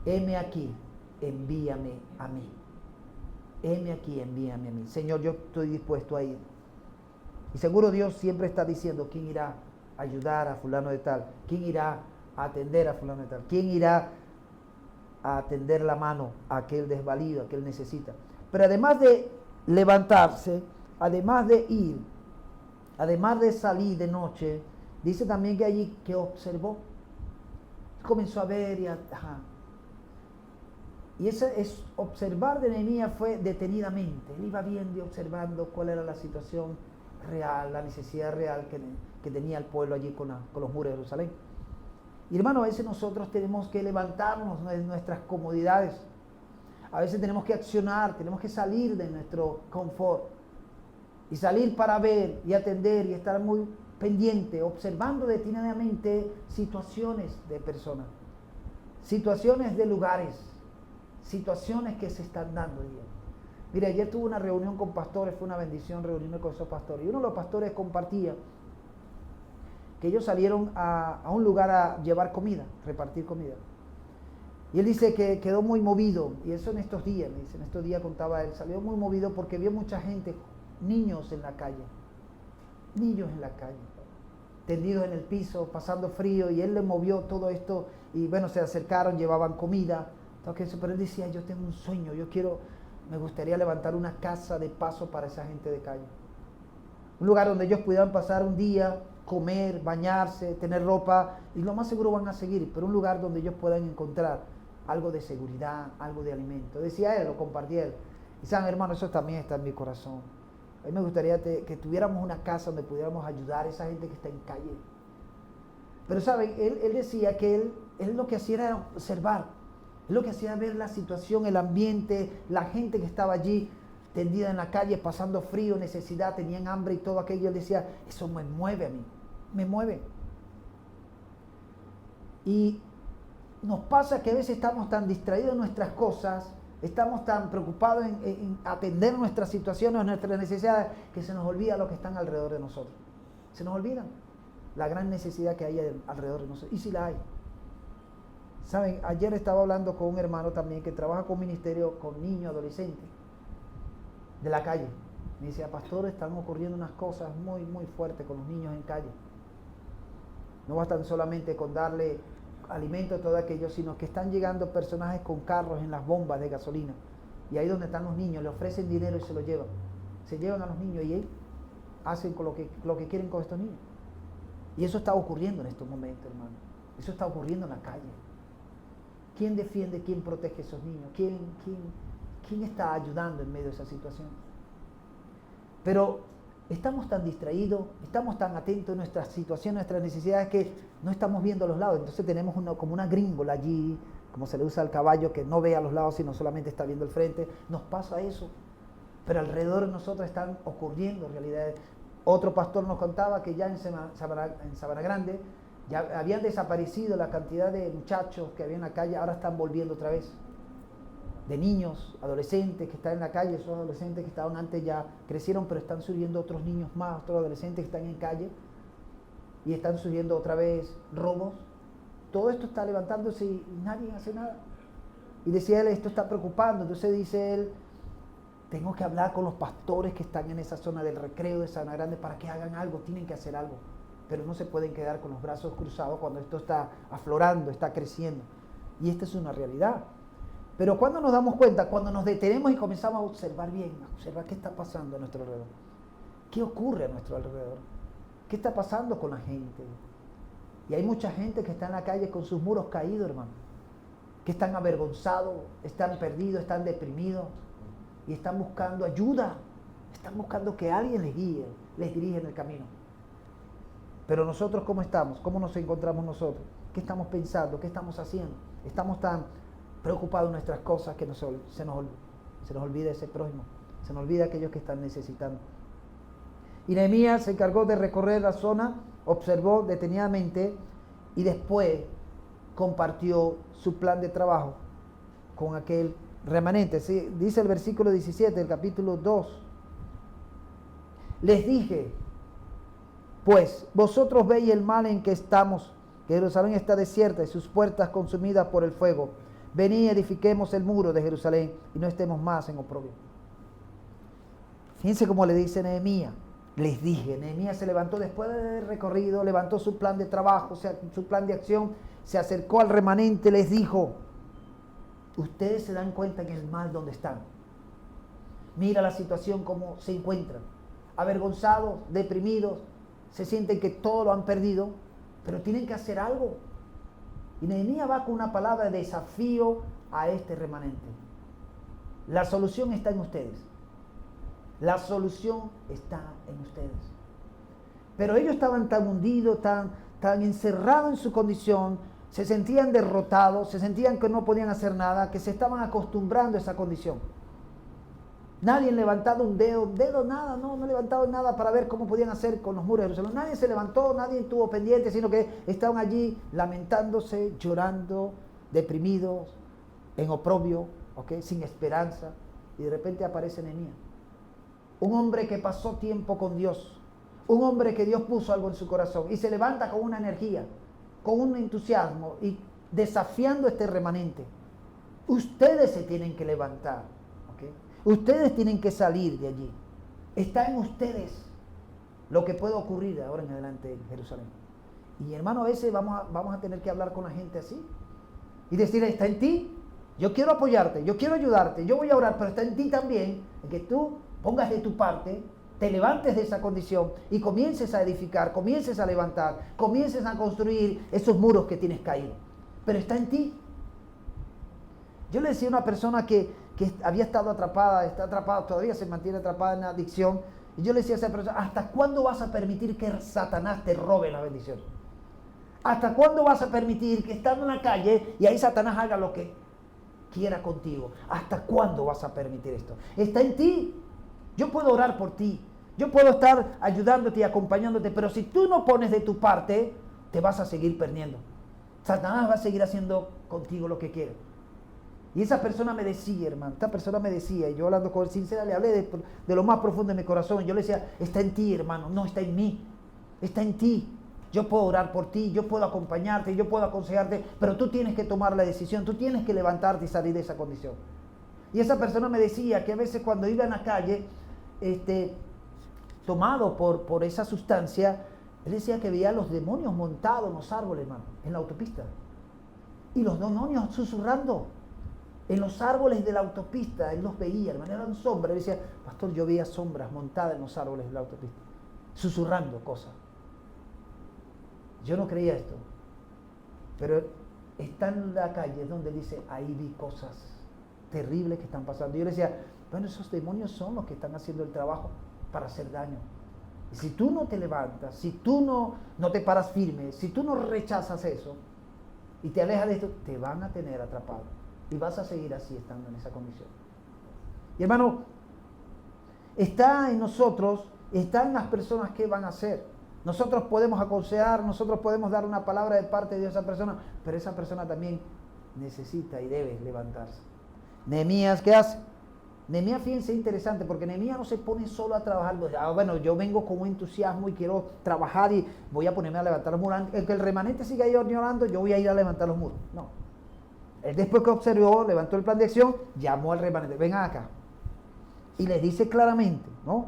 Heme aquí, envíame a mí. Heme aquí, envíame a mí. Señor, yo estoy dispuesto a ir. Y seguro Dios siempre está diciendo, ¿quién irá a ayudar a fulano de tal? ¿Quién irá a atender a fulano de tal? ¿Quién irá a tender la mano a aquel desvalido, a aquel necesita? Pero además de levantarse, además de ir, además de salir de noche, dice también que allí que observó. Comenzó a ver y ese es observar de Nehemías fue detenidamente. Él iba viendo y observando cuál era la situación real, la necesidad real que tenía el pueblo allí con los muros de Jerusalén. Y hermano, a veces nosotros tenemos que levantarnos de nuestras comodidades. A veces tenemos que accionar, tenemos que salir de nuestro confort. Y salir para ver y atender y estar muy pendiente, observando detenidamente situaciones de personas, situaciones de lugares, situaciones que se están dando. Mire, ayer tuve una reunión con pastores, fue una bendición reunirme con esos pastores. Y uno de los pastores compartía que ellos salieron a un lugar a llevar comida, repartir comida. Y él dice que quedó muy movido, y eso en estos días, me dice, en estos días contaba él, salió muy movido porque vio mucha gente, niños en la calle, tendidos en el piso, pasando frío, y él le movió todo esto, y bueno, se acercaron, llevaban comida, pero él decía, yo tengo un sueño, me gustaría levantar una casa de paso para esa gente de calle. Un lugar donde ellos pudieran pasar un día, comer, bañarse, tener ropa, y lo más seguro van a seguir, pero un lugar donde ellos puedan encontrar algo de seguridad, algo de alimento. Decía él, lo compartía él. Y saben, hermano, eso también está en mi corazón. A mí me gustaría que tuviéramos una casa donde pudiéramos ayudar a esa gente que está en calle. Pero saben, él decía que él lo que hacía era observar. Él lo que hacía era ver la situación, el ambiente, la gente que estaba allí tendida en la calle, pasando frío, necesidad, tenían hambre y todo aquello. Él decía, eso me mueve a mí, me mueve. Y nos pasa que a veces estamos tan distraídos en nuestras cosas, estamos tan preocupados en atender nuestras situaciones, nuestras necesidades, que se nos olvida lo que están alrededor de nosotros. Se nos olvida la gran necesidad que hay alrededor de nosotros. Y si la hay. Saben, ayer estaba hablando con un hermano también que trabaja con ministerio con niños, adolescentes, de la calle. Me decía, pastor, están ocurriendo unas cosas muy, muy fuertes con los niños en calle. No bastan solamente con darle alimento a todo aquello, sino que están llegando personajes con carros en las bombas de gasolina. Y ahí donde están los niños, le ofrecen dinero y se lo llevan. Se llevan a los niños y ahí hacen con lo que quieren con estos niños. Y eso está ocurriendo en estos momentos, hermano. Eso está ocurriendo en la calle. ¿Quién defiende, quién protege a esos niños? ¿Quién está ayudando en medio de esa situación? Pero estamos tan distraídos, estamos tan atentos a nuestras situaciones, nuestras necesidades, que no estamos viendo a los lados. Entonces tenemos como una gringola allí, como se le usa al caballo, que no ve a los lados, sino solamente está viendo el frente. Nos pasa eso. Pero alrededor de nosotros están ocurriendo realidades. Otro pastor nos contaba que ya en Sabana Grande ya habían desaparecido la cantidad de muchachos que había en la calle, ahora están volviendo otra vez. De niños, adolescentes que están en la calle, esos adolescentes que estaban antes ya crecieron, pero están surgiendo otros niños más, otros adolescentes que están en calle, y están surgiendo otra vez robos. Todo esto está levantándose y nadie hace nada. Y decía él, esto está preocupando. Entonces dice él, tengo que hablar con los pastores que están en esa zona del Recreo de Sabana Grande para que hagan algo, tienen que hacer algo. Pero no se pueden quedar con los brazos cruzados cuando esto está aflorando, está creciendo. Y esta es una realidad. Pero cuando nos damos cuenta, cuando nos detenemos y comenzamos a observar bien, a observar qué está pasando a nuestro alrededor, qué ocurre a nuestro alrededor, qué está pasando con la gente. Y hay mucha gente que está en la calle con sus muros caídos, hermano, que están avergonzados, están perdidos, están deprimidos y están buscando ayuda, están buscando que alguien les guíe, les dirija en el camino. Pero nosotros, ¿cómo estamos? ¿Cómo nos encontramos nosotros? ¿Qué estamos pensando? ¿Qué estamos haciendo? Estamos tan preocupados en nuestras cosas que se nos olvida ese prójimo, se nos olvida aquellos que están necesitando. Y Nehemías se encargó de recorrer la zona, observó detenidamente y después compartió su plan de trabajo con aquel remanente. ¿Sí? Dice el versículo 17 del capítulo 2. Les dije, pues vosotros veis el mal en que estamos, que Jerusalén está desierta y sus puertas consumidas por el fuego. Venid, edifiquemos el muro de Jerusalén y no estemos más en oprobio. Fíjense cómo le dice Nehemías. Les dije, Nehemías se levantó después del recorrido, levantó su plan de trabajo, su plan de acción, se acercó al remanente, les dijo, ustedes se dan cuenta en el mal donde están. Mira la situación como se encuentran, avergonzados, deprimidos, se sienten que todo lo han perdido, pero tienen que hacer algo. Y Nehemías va con una palabra de desafío a este remanente. La solución está en ustedes. La solución está en ustedes. Pero ellos estaban tan hundidos, tan encerrados en su condición, se sentían derrotados, se sentían que no podían hacer nada, que se estaban acostumbrando a esa condición. Nadie levantado un dedo, nada, no levantaron nada para ver cómo podían hacer con los muros de Jerusalén. Nadie se levantó, nadie estuvo pendiente, sino que estaban allí lamentándose, llorando, deprimidos, en oprobio, sin esperanza. Y de repente aparece Nehemías. Un hombre que pasó tiempo con Dios, un hombre que Dios puso algo en su corazón y se levanta con una energía, con un entusiasmo y desafiando este remanente. Ustedes se tienen que levantar, ustedes tienen que salir de allí. Está en ustedes lo que puede ocurrir de ahora en adelante en Jerusalén. Y hermano, a veces vamos a tener que hablar con la gente así y decir, está en ti, yo quiero apoyarte, yo quiero ayudarte, yo voy a orar, pero está en ti también, en que tú pongas de tu parte, te levantes de esa condición y comiences a edificar, comiences a levantar, comiences a construir esos muros que tienes caídos. Pero está en ti. Yo le decía a una persona que había estado atrapada, está atrapada, todavía se mantiene atrapada en la adicción, y yo le decía a esa persona, ¿hasta cuándo vas a permitir que Satanás te robe la bendición? ¿Hasta cuándo vas a permitir que estando en la calle y ahí Satanás haga lo que quiera contigo? ¿Hasta cuándo vas a permitir esto? Está en ti. Yo puedo orar por ti, yo puedo estar ayudándote y acompañándote, pero si tú no pones de tu parte, te vas a seguir perdiendo. Satanás va a seguir haciendo contigo lo que quiere. Y esa persona me decía, hermano, y yo hablando con él sincera, le hablé de lo más profundo de mi corazón. Yo le decía, está en ti, hermano, no está en mí, está en ti. Yo puedo orar por ti, yo puedo acompañarte, yo puedo aconsejarte, pero tú tienes que tomar la decisión, tú tienes que levantarte y salir de esa condición. Y esa persona me decía que a veces cuando iba en la calle, tomado por esa sustancia, él decía que veía a los demonios montados en los árboles, hermano, en la autopista. Y los demonios susurrando en los árboles de la autopista, él los veía, hermano, eran sombras. Él decía, pastor, yo veía sombras montadas en los árboles de la autopista, susurrando cosas. Yo no creía esto, pero está en la calle donde él dice, ahí vi cosas terribles que están pasando. Y yo le decía, bueno, esos demonios son los que están haciendo el trabajo para hacer daño. Y si tú no te levantas, si tú no te paras firme, si tú no rechazas eso y te alejas de esto, te van a tener atrapado y vas a seguir así estando en esa condición. Y hermano, está en nosotros, está en las personas que van a hacer. Nosotros podemos aconsejar, nosotros podemos dar una palabra de parte de esa persona, pero esa persona también necesita y debe levantarse. Nehemías, ¿qué hace? Nehemías, fíjense, interesante, porque Nehemías no se pone solo a trabajar. Bueno, yo vengo con un entusiasmo y quiero trabajar y voy a ponerme a levantar los muros. El que el remanente siga ahí orando, yo voy a ir a levantar los muros. No. Él después que observó, levantó el plan de acción, llamó al remanente, vengan acá. Y les dice claramente, ¿no?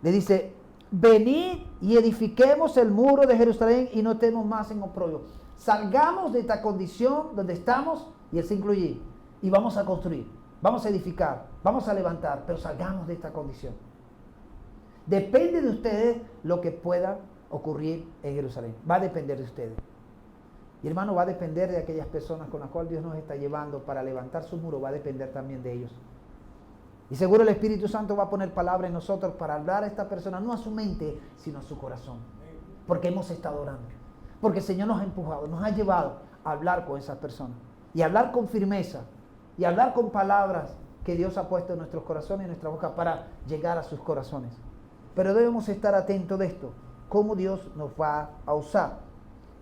Le dice, venid y edifiquemos el muro de Jerusalén y no estemos más en oprobio. Salgamos de esta condición donde estamos Y él se incluye. Y vamos a construir, vamos a edificar, vamos a levantar, pero salgamos de esta condición. Depende de ustedes lo que pueda ocurrir en Jerusalén. Va a depender de ustedes. Y hermano, va a depender de aquellas personas con las cuales Dios nos está llevando para levantar su muro. Va a depender también de ellos. Y seguro el Espíritu Santo va a poner palabra en nosotros para hablar a esta persona, no a su mente, sino a su corazón. Porque hemos estado orando. Porque el Señor nos ha empujado, nos ha llevado a hablar con esas personas. Y hablar con firmeza. Y hablar con palabras que Dios ha puesto en nuestros corazones y en nuestra boca para llegar a sus corazones. Pero debemos estar atentos de esto. Cómo Dios nos va a usar.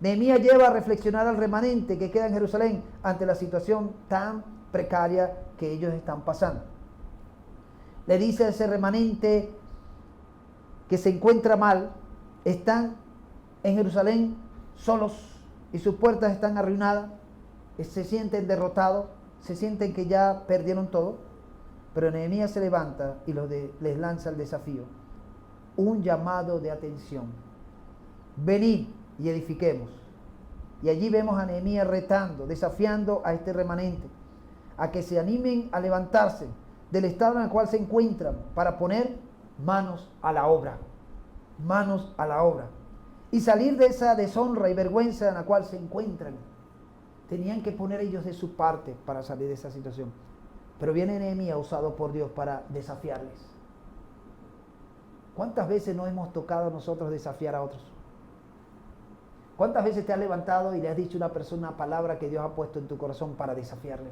Nehemías lleva a reflexionar al remanente que queda en Jerusalén ante la situación tan precaria que ellos están pasando. Le dice a ese remanente que se encuentra mal, están en Jerusalén solos y sus puertas están arruinadas, se sienten derrotados, se sienten que ya perdieron todo, pero Nehemías se levanta y les lanza el desafío, un llamado de atención. Venid y edifiquemos. Y allí vemos a Nehemías retando, desafiando a este remanente, a que se animen a levantarse del estado en el cual se encuentran para poner manos a la obra, manos a la obra, y salir de esa deshonra y vergüenza en la cual se encuentran. Tenían que poner ellos de su parte para salir de esa situación. Pero viene Nehemías usado por Dios para desafiarles. ¿Cuántas veces no hemos tocado nosotros desafiar a otros? ¿Cuántas veces te has levantado y le has dicho a una persona una palabra que Dios ha puesto en tu corazón para desafiarle?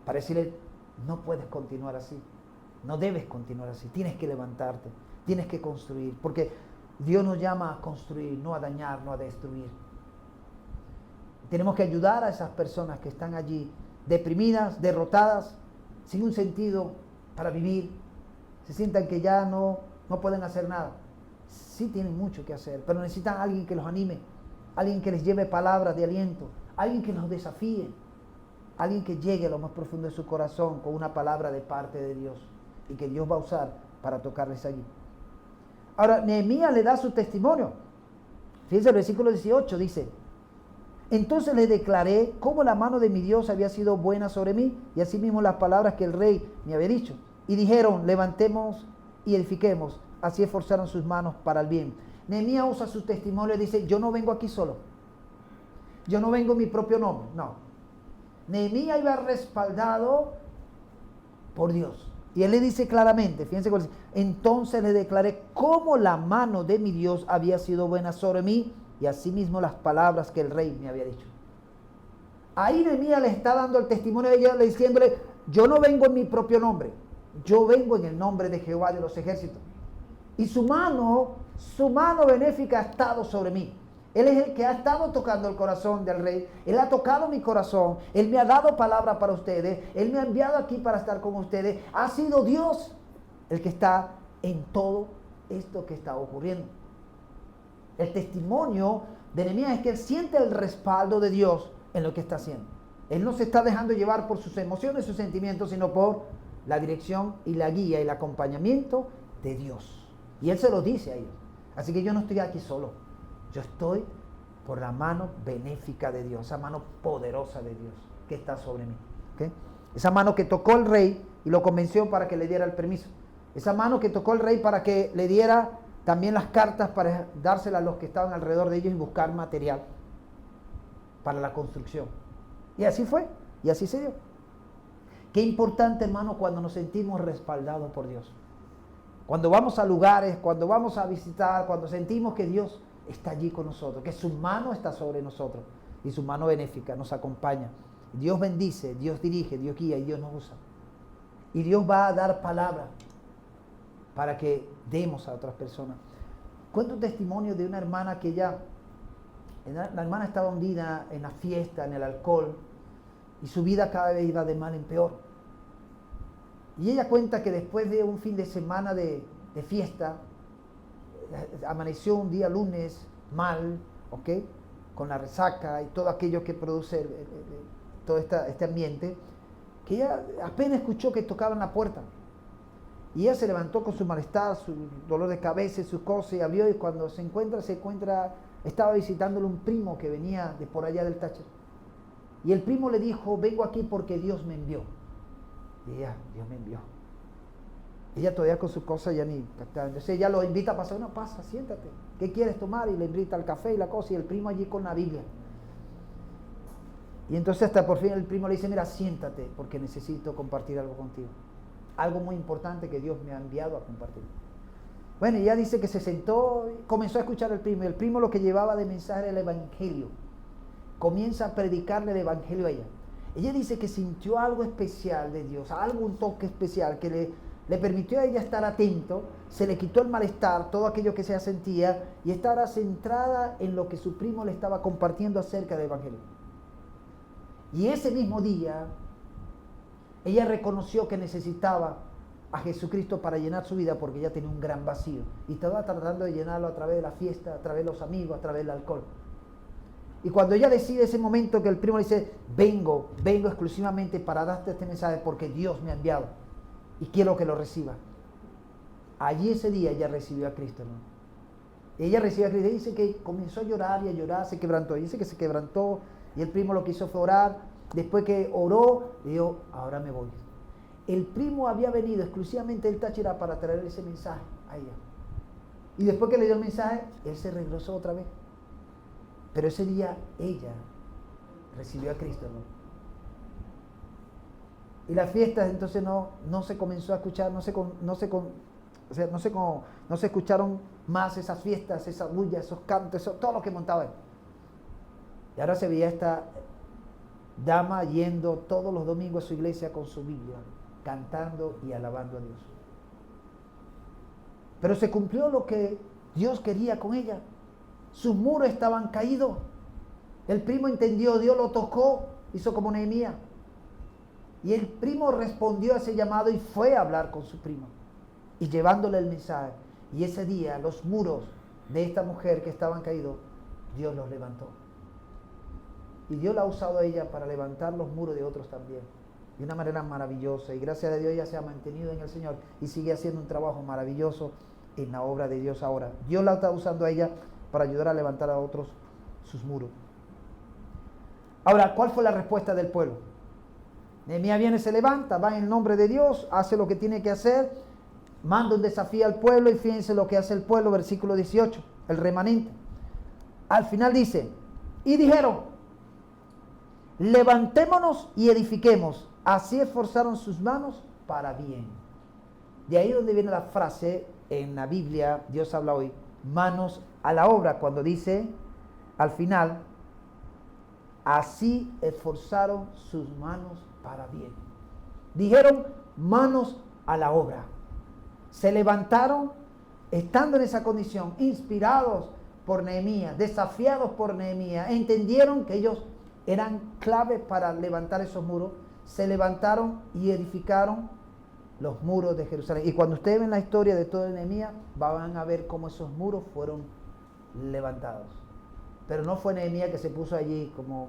Para decirle, no puedes continuar así, no debes continuar así, tienes que levantarte, tienes que construir, porque Dios nos llama a construir, no a dañar, no a destruir. Tenemos que ayudar a esas personas que están allí, deprimidas, derrotadas, sin un sentido para vivir, se sientan que ya no pueden hacer nada. Sí tienen mucho que hacer, pero necesitan a alguien que los anime, alguien que les lleve palabras de aliento, alguien que los desafíe, alguien que llegue a lo más profundo de su corazón con una palabra de parte de Dios y que Dios va a usar para tocarles allí. Ahora, Nehemías le da su testimonio. Fíjense, el versículo 18 dice, entonces le declaré cómo la mano de mi Dios había sido buena sobre mí y asimismo las palabras que el rey me había dicho. Y dijeron, levantemos y edifiquemos. Así esforzaron sus manos para el bien. Nehemías usa su testimonio y dice, yo no vengo aquí solo. Yo no vengo en mi propio nombre, no. Nehemías iba respaldado por Dios. Y él le dice claramente, fíjense, entonces le declaré cómo la mano de mi Dios había sido buena sobre mí y asimismo las palabras que el rey me había dicho. Ahí Nehemías le está dando el testimonio de ella, diciéndole, yo no vengo en mi propio nombre, yo vengo en el nombre de Jehová de los ejércitos. Y su mano benéfica ha estado sobre mí. Él es el que ha estado tocando el corazón del rey. Él ha tocado mi corazón. Él me ha dado palabra para ustedes. Él me ha enviado aquí para estar con ustedes. Ha sido Dios el que está en todo esto que está ocurriendo. El testimonio de Nehemías es que él siente el respaldo de Dios en lo que está haciendo. Él no se está dejando llevar por sus emociones, sus sentimientos, sino por la dirección y la guía y el acompañamiento de Dios. Y él se lo dice a ellos. Así que yo no estoy aquí solo. Yo estoy por la mano benéfica de Dios, esa mano poderosa de Dios que está sobre mí. ¿Okay? Esa mano que tocó el rey y lo convenció para que le diera el permiso. Esa mano que tocó el rey para que le diera también las cartas para dárselas a los que estaban alrededor de ellos y buscar material para la construcción. Y así fue, y así se dio. Qué importante, hermano, cuando nos sentimos respaldados por Dios. Cuando vamos a lugares, cuando vamos a visitar, cuando sentimos que Dios está allí con nosotros, que su mano está sobre nosotros y su mano benéfica nos acompaña. Dios bendice, Dios dirige, Dios guía y Dios nos usa. Y Dios va a dar palabra para que demos a otras personas. Cuento un testimonio de una hermana que la hermana estaba hundida en la fiesta, en el alcohol, y su vida cada vez iba de mal en peor. Y ella cuenta que después de un fin de semana de fiesta, amaneció un día lunes mal, ¿ok? Con la resaca y todo aquello que produce todo este ambiente, que ella apenas escuchó que tocaban la puerta. Y ella se levantó con su malestar, su dolor de cabeza y sus cosas, y abrió, y cuando se encuentra, estaba visitándole un primo que venía de por allá del Táchira. Y el primo le dijo, vengo aquí porque Dios me envió. Y ella, Dios me envió. Ella todavía con sus cosas ya ni... Entonces ella lo invita a pasar, no, pasa, siéntate. ¿Qué quieres tomar? Y le invita al café y la cosa, y el primo allí con la Biblia. Y entonces hasta por fin el primo le dice, mira, siéntate, porque necesito compartir algo contigo. Algo muy importante que Dios me ha enviado a compartir. Bueno, ella dice que se sentó, comenzó a escuchar al primo, y el primo lo que llevaba de mensaje era el evangelio. Comienza a predicarle el evangelio a ella. Ella dice que sintió algo especial de Dios, algo, un toque especial que le permitió a ella estar atento, se le quitó el malestar, todo aquello que se sentía, y estar centrada en lo que su primo le estaba compartiendo acerca del evangelio. Y ese mismo día, ella reconoció que necesitaba a Jesucristo para llenar su vida porque ella tenía un gran vacío. Y estaba tratando de llenarlo a través de la fiesta, a través de los amigos, a través del alcohol. Y cuando ella decide ese momento que el primo le dice, vengo exclusivamente para darte este mensaje porque Dios me ha enviado y quiero que lo reciba. Allí ese día ella recibió a Cristo, ¿no? Ella recibió a Cristo y dice que comenzó a llorar y a llorar, se quebrantó. Y dice que se quebrantó y el primo lo que hizo fue orar. Después que oró, dijo, ahora me voy. El primo había venido exclusivamente del Táchira para traer ese mensaje a ella. Y después que le dio el mensaje, él se regresó otra vez. Pero ese día ella recibió a Cristo, ¿no? Y las fiestas entonces no se comenzó a escuchar, no se escucharon más esas fiestas, esas bullas, esos cantos, todo lo que montaba él. Y ahora se veía esta dama yendo todos los domingos a su iglesia con su Biblia, cantando y alabando a Dios. Pero se cumplió lo que Dios quería con ella. Sus muros estaban caídos. El primo entendió, Dios lo tocó, hizo como Nehemías. Y el primo respondió a ese llamado y fue a hablar con su primo. Y llevándole el mensaje. Y ese día los muros de esta mujer que estaban caídos, Dios los levantó. Y Dios la ha usado a ella para levantar los muros de otros también. De una manera maravillosa. Y gracias a Dios ella se ha mantenido en el Señor y sigue haciendo un trabajo maravilloso en la obra de Dios ahora. Dios la está usando a ella para ayudar a levantar a otros sus muros. Ahora, ¿cuál fue la respuesta del pueblo? Nehemías viene, se levanta, va en el nombre de Dios, hace lo que tiene que hacer, manda un desafío al pueblo y fíjense lo que hace el pueblo, versículo 18, el remanente. Al final dice, y dijeron, levantémonos y edifiquemos. Así esforzaron sus manos para bien. De ahí donde viene la frase en la Biblia, Dios habla hoy, manos a la obra, cuando dice al final, así esforzaron sus manos para bien. Dijeron manos a la obra. Se levantaron estando en esa condición, inspirados por Nehemías, desafiados por Nehemías, entendieron que ellos eran clave para levantar esos muros, se levantaron y edificaron los muros de Jerusalén. Y cuando ustedes ven la historia de todo Nehemías, van a ver cómo esos muros fueron levantados. Pero no fue Nehemías que se puso allí como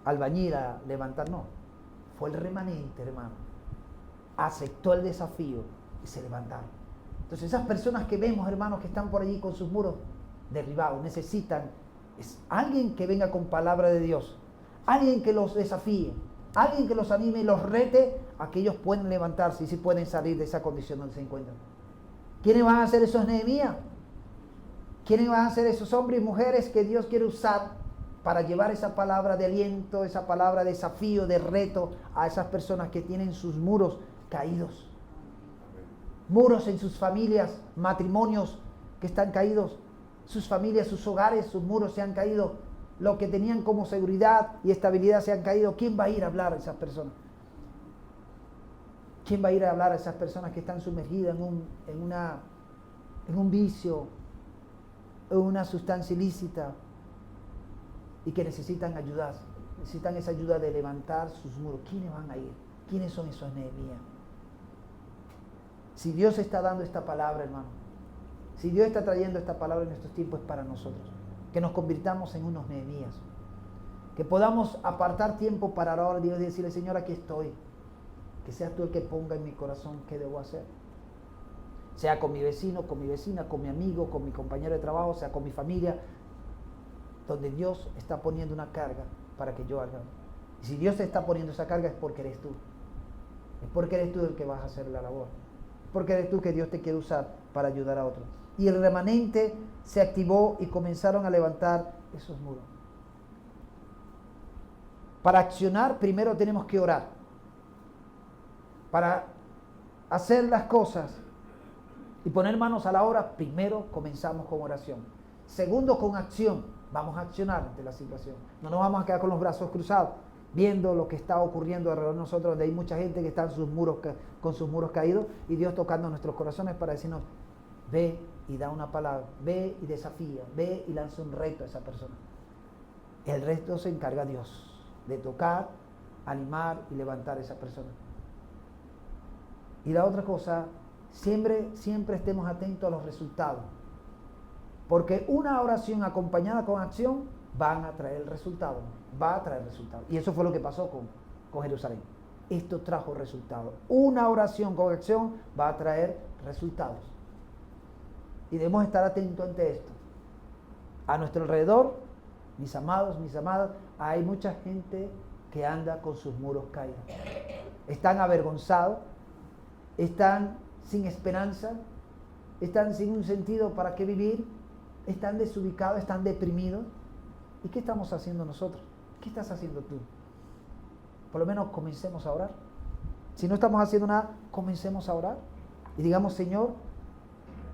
albañil a levantar, no. Fue el remanente, hermano. Aceptó el desafío y se levantaron. Entonces esas personas que vemos, hermanos, que están por allí con sus muros derribados, necesitan alguien que venga con palabra de Dios, alguien que los desafíe, alguien que los anime y los rete a que ellos puedan levantarse y si pueden salir de esa condición donde se encuentran. ¿Quiénes van a ser esos Nehemías? ¿Quiénes van a ser esos hombres y mujeres que Dios quiere usar para llevar esa palabra de aliento, esa palabra de desafío, de reto a esas personas que tienen sus muros caídos? Muros en sus familias, matrimonios que están caídos, sus familias, sus hogares, sus muros se han caído, lo que tenían como seguridad y estabilidad se han caído. ¿Quién va a ir a hablar a esas personas? ¿Quién va a ir a hablar a esas personas que están sumergidas en un vicio, en una sustancia ilícita y que necesitan ayuda? Necesitan esa ayuda de levantar sus muros. ¿Quiénes van a ir? ¿Quiénes son esos Nehemías? Si Dios está dando esta palabra, hermano, si Dios está trayendo esta palabra en estos tiempos, es para nosotros. Que nos convirtamos en unos Nehemías. Que podamos apartar tiempo para orar a Dios y decirle, Señor, aquí estoy. Que seas tú el que ponga en mi corazón qué debo hacer. Sea con mi vecino, con mi vecina, con mi amigo, con mi compañero de trabajo, sea con mi familia. donde Dios está poniendo una carga para que yo haga. Y si Dios te está poniendo esa carga es porque eres tú. Es porque eres tú el que vas a hacer la labor. Es porque eres tú que Dios te quiere usar para ayudar a otros. Y el remanente se activó y comenzaron a levantar esos muros. Para accionar primero tenemos que orar. Para hacer las cosas y poner manos a la obra, primero comenzamos con oración. Segundo, con acción. Vamos a accionar ante la situación. No nos vamos a quedar con los brazos cruzados, viendo lo que está ocurriendo alrededor de nosotros, donde hay mucha gente que está en sus muros, con sus muros caídos, y Dios tocando nuestros corazones para decirnos, ve y da una palabra, ve y desafía, ve y lanza un reto a esa persona. El resto se encarga Dios, de tocar, animar y levantar a esa persona. Y la otra cosa, siempre estemos atentos a los resultados. Porque una oración acompañada con acción van a traer resultados. Va a traer resultados. Y eso fue lo que pasó con Jerusalén. Esto trajo resultados. Una oración con acción va a traer resultados. Y debemos estar atentos ante esto. A nuestro alrededor, mis amados, mis amadas, hay mucha gente que anda con sus muros caídos. Están avergonzados, están sin esperanza, están sin un sentido para qué vivir, están desubicados, están deprimidos. ¿Y qué estamos haciendo nosotros? ¿Qué estás haciendo tú? Por lo menos comencemos a orar. Si no estamos haciendo nada, comencemos a orar y digamos, Señor,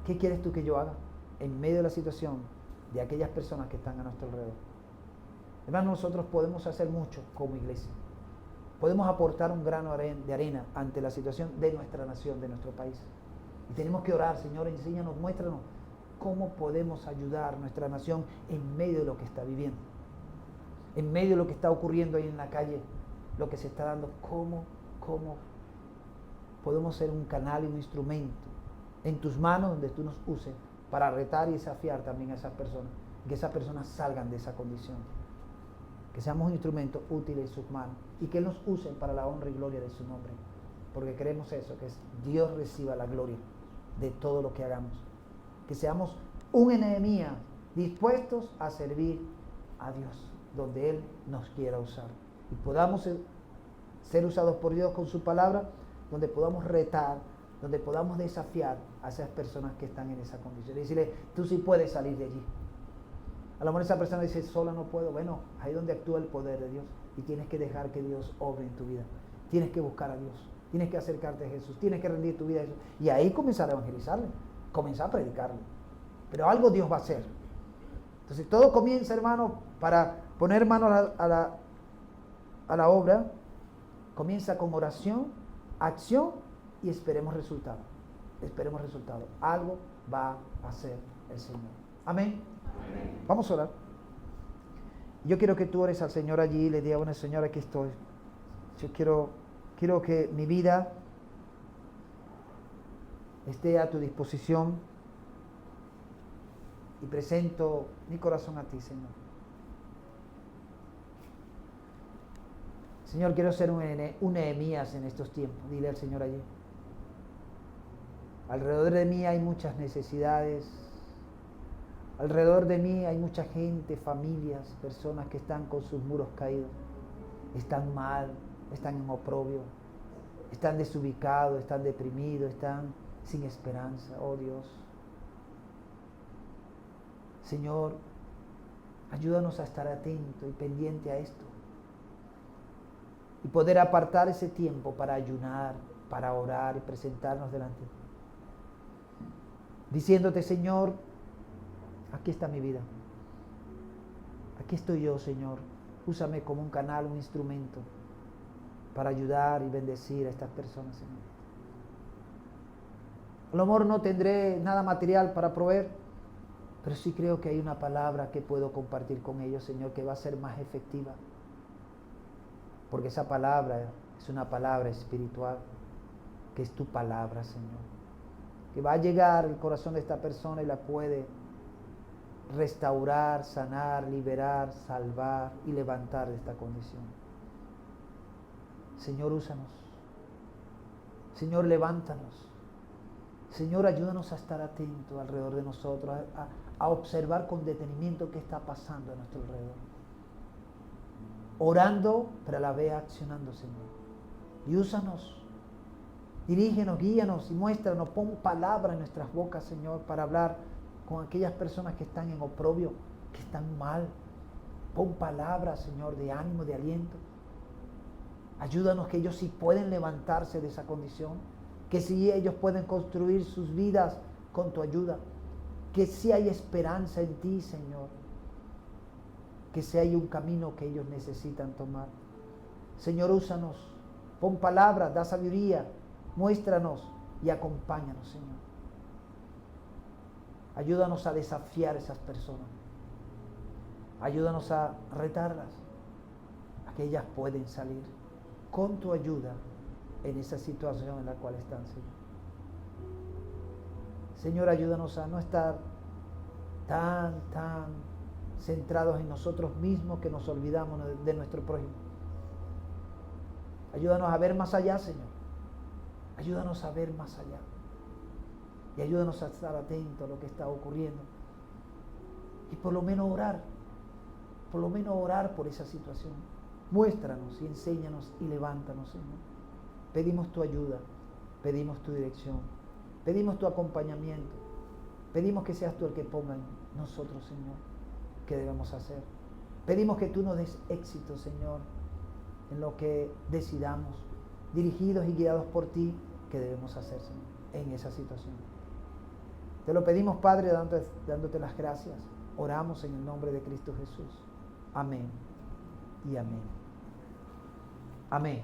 ¿qué quieres tú que yo haga en medio de la situación de aquellas personas que están a nuestro alrededor? Hermanos, nosotros podemos hacer mucho como iglesia. Podemos aportar un grano de arena ante la situación de nuestra nación, de nuestro país. Y tenemos que orar, Señor, enséñanos, muéstranos cómo podemos ayudar a nuestra nación en medio de lo que está viviendo. En medio de lo que está ocurriendo ahí en la calle, lo que se está dando, cómo podemos ser un canal y un instrumento en tus manos donde tú nos uses para retar y desafiar también a esas personas, que esas personas salgan de esa condición. Que seamos un instrumento útil en sus manos y que Él nos use para la honra y gloria de su nombre. Porque queremos eso, que Dios reciba la gloria de todo lo que hagamos. Que seamos un Nehemías dispuestos a servir a Dios, donde Él nos quiera usar. Y podamos ser usados por Dios con su palabra, donde podamos retar, donde podamos desafiar a esas personas que están en esa condición. Y decirle, tú sí puedes salir de allí. A lo mejor esa persona dice, sola no puedo. Bueno, ahí es donde actúa el poder de Dios. Y tienes que dejar que Dios obre en tu vida. Tienes que buscar a Dios. Tienes que acercarte a Jesús. Tienes que rendir tu vida a Jesús. Y ahí comenzar a evangelizarle. Comenzar a predicarle. Pero algo Dios va a hacer. Entonces todo comienza, hermano, para poner manos a la obra. Comienza con oración, acción y esperemos resultados. Esperemos resultados. Algo va a hacer el Señor. Amén. Amén. Vamos a orar. Yo quiero que tú ores al Señor allí y le digas, bueno, Señor, aquí estoy. Yo quiero que mi vida esté a tu disposición y presento mi corazón a ti, Señor. Señor, quiero ser un Nehemías en estos tiempos. Dile al Señor allí. Alrededor de mí hay muchas necesidades. Alrededor de mí hay mucha gente, familias, personas que están con sus muros caídos. Están mal, están en oprobio, están desubicados, están deprimidos, están sin esperanza. Oh Dios. Señor, ayúdanos a estar atentos y pendiente a esto. Y poder apartar ese tiempo para ayunar, para orar y presentarnos delante de ti. Diciéndote, Señor, aquí está mi vida. Aquí estoy yo, Señor. Úsame como un canal, un instrumento para ayudar y bendecir a estas personas, Señor. A lo mejor no tendré nada material para proveer, pero sí creo que hay una palabra que puedo compartir con ellos, Señor, que va a ser más efectiva. Porque esa palabra es una palabra espiritual, que es tu palabra, Señor. Que va a llegar al corazón de esta persona y la puede restaurar, sanar, liberar, salvar y levantar de esta condición. Señor, úsanos. Señor, levántanos. Señor, ayúdanos a estar atentos alrededor de nosotros, a observar con detenimiento qué está pasando a nuestro alrededor. Orando, pero a la vez accionando, Señor. Y úsanos. Dirígenos, guíanos y muéstranos. Pon palabra en nuestras bocas, Señor, para hablar con aquellas personas que están en oprobio, que están mal. Pon palabra, Señor, de ánimo, de aliento. Ayúdanos que ellos sí pueden levantarse de esa condición, que sí ellos pueden construir sus vidas con tu ayuda, que sí hay esperanza en ti, Señor, que sí hay un camino que ellos necesitan tomar. Señor, úsanos, pon palabra, da sabiduría, muéstranos y acompáñanos, Señor. Ayúdanos a desafiar a esas personas. Ayúdanos a retarlas, a que ellas pueden salir con tu ayuda en esa situación en la cual están, Señor. Señor, ayúdanos a no estar tan centrados en nosotros mismos que nos olvidamos de nuestro prójimo. Ayúdanos a ver más allá, Señor. Ayúdanos a ver más allá. Y ayúdanos a estar atentos a lo que está ocurriendo. Y por lo menos orar por esa situación. Muéstranos y enséñanos y levántanos, Señor. Pedimos tu ayuda, pedimos tu dirección, pedimos tu acompañamiento, pedimos que seas tú el que ponga en nosotros, Señor, qué debemos hacer. Pedimos que tú nos des éxito, Señor, en lo que decidamos, dirigidos y guiados por ti, qué debemos hacer, Señor, en esa situación. Te lo pedimos, Padre, dándote las gracias. Oramos en el nombre de Cristo Jesús. Amén y amén. Amén.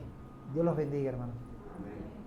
Dios los bendiga, hermano. Amén.